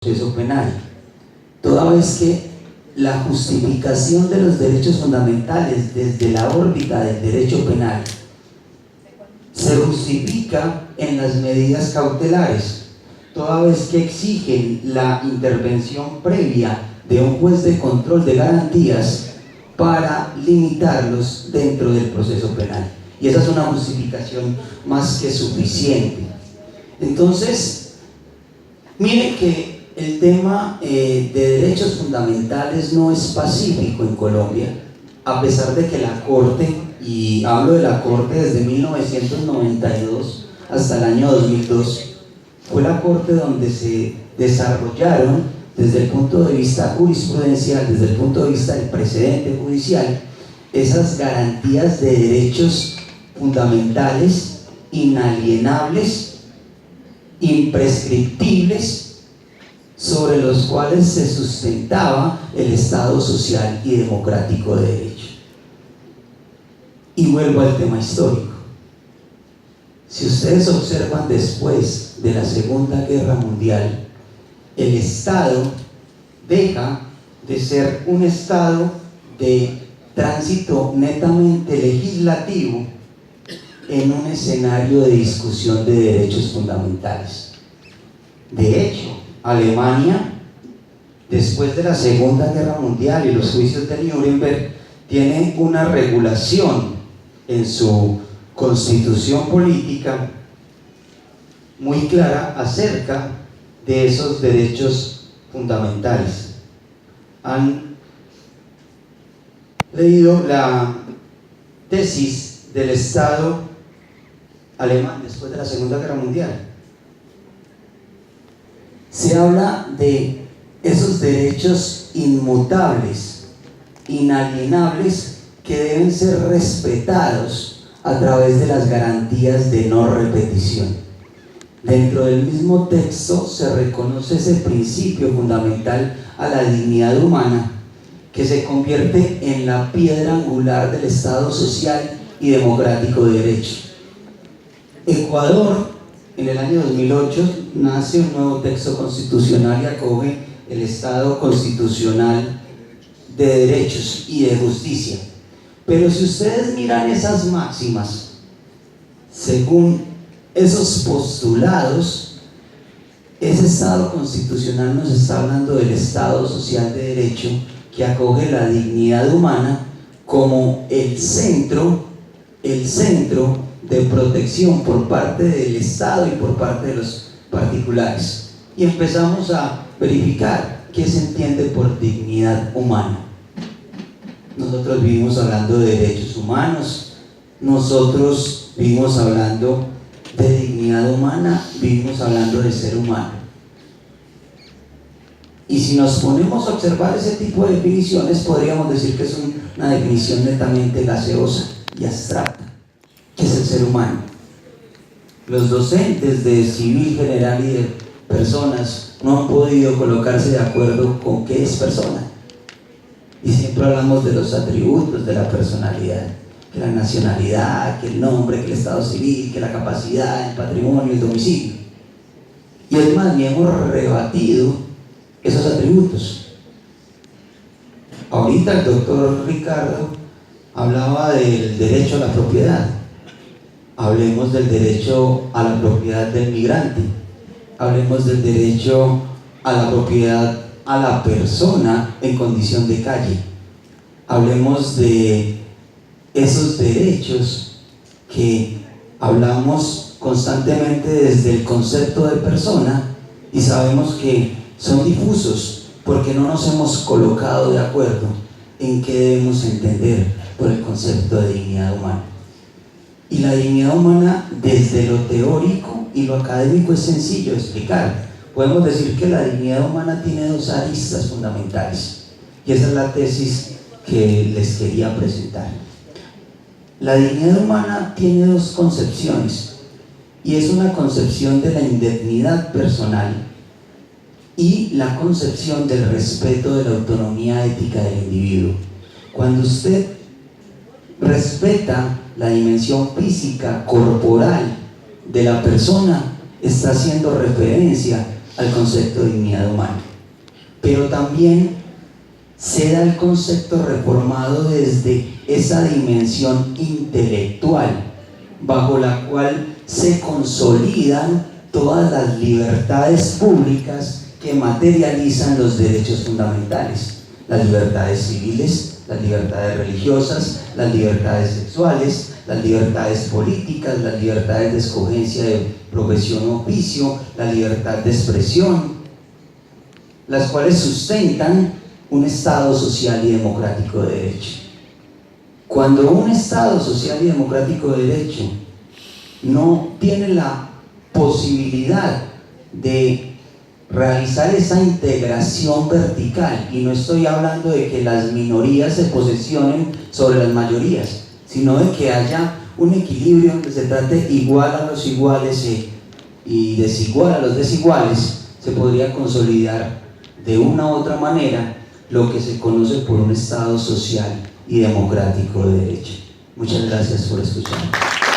proceso penal, toda vez que la justificación de los derechos fundamentales desde la órbita del derecho penal se justifica en las medidas cautelares, toda vez que exigen la intervención previa de un juez de control de garantías para limitarlos dentro del proceso penal. Y esa es una justificación más que suficiente. Entonces, miren que el tema de derechos fundamentales no es pacífico en Colombia, a pesar de que la Corte, y hablo de la Corte desde 1992 hasta el año 2002, fue la Corte donde se desarrollaron desde el punto de vista jurisprudencial, desde el punto de vista del precedente judicial, esas garantías de derechos fundamentales, inalienables, imprescriptibles, sobre los cuales se sustentaba el Estado social y democrático de derecho. Y vuelvo al tema histórico. Si ustedes observan, después de la Segunda Guerra Mundial, el Estado deja de ser un Estado de tránsito netamente legislativo en un escenario de discusión de derechos fundamentales. De hecho, Alemania, después de la Segunda Guerra Mundial y los juicios de Nuremberg, tiene una regulación en su constitución política muy clara acerca de esos derechos fundamentales. ¿Han leído la tesis del Estado alemán después de la Segunda Guerra Mundial? Se habla de esos derechos inmutables, inalienables, que deben ser respetados a través de las garantías de no repetición. Dentro del mismo texto se reconoce ese principio fundamental a la dignidad humana, que se convierte en la piedra angular del Estado social y democrático de derecho. Ecuador, en el año 2008, nace un nuevo texto constitucional y acoge el Estado constitucional de derechos y de justicia. Pero si ustedes miran esas máximas, según esos postulados, ese Estado constitucional nos está hablando del Estado social de derecho, que acoge la dignidad humana como el centro de protección por parte del Estado y por parte de los particulares. Y empezamos a verificar qué se entiende por dignidad humana. Nosotros vivimos hablando de derechos humanos, nosotros vivimos hablando de dignidad humana, vivimos hablando de ser humano. Y si nos ponemos a observar ese tipo de definiciones, podríamos decir que es una definición netamente gaseosa y abstracta. ¿Qué es el ser humano? Los docentes de civil general y de personas no han podido colocarse de acuerdo con qué es persona. Y siempre hablamos de los atributos de la personalidad, que la nacionalidad, que el nombre, que el estado civil, que la capacidad, el patrimonio, el domicilio. Y es más, ni hemos rebatido esos atributos. Ahorita el doctor Ricardo hablaba del derecho a la propiedad. Hablemos del derecho a la propiedad del migrante, hablemos del derecho a la propiedad a la persona en condición de calle, hablemos de esos derechos que hablamos constantemente desde el concepto de persona y sabemos que son difusos porque no nos hemos colocado de acuerdo en qué debemos entender por el concepto de dignidad humana. Y la dignidad humana, desde lo teórico y lo académico, es sencillo de explicar. Podemos decir que la dignidad humana tiene dos aristas fundamentales, y esa es la tesis que les quería presentar. La dignidad humana tiene dos concepciones, y es una concepción de la indemnidad personal y la concepción del respeto de la autonomía ética del individuo. Cuando usted respeta la dimensión física, corporal de la persona, está haciendo referencia al concepto de dignidad humana, pero también se da el concepto reformado desde esa dimensión intelectual, bajo la cual se consolidan todas las libertades públicas que materializan los derechos fundamentales, las libertades civiles, las libertades religiosas, las libertades sexuales, las libertades políticas, las libertades de escogencia de profesión o oficio, la libertad de expresión, las cuales sustentan un Estado social y democrático de derecho. Cuando un Estado social y democrático de derecho no tiene la posibilidad de realizar esa integración vertical, y no estoy hablando de que las minorías se posesionen sobre las mayorías, sino de que haya un equilibrio donde se trate igual a los iguales y desigual a los desiguales, se podría consolidar de una u otra manera lo que se conoce por un Estado social y democrático de derecho. Muchas gracias por escuchar.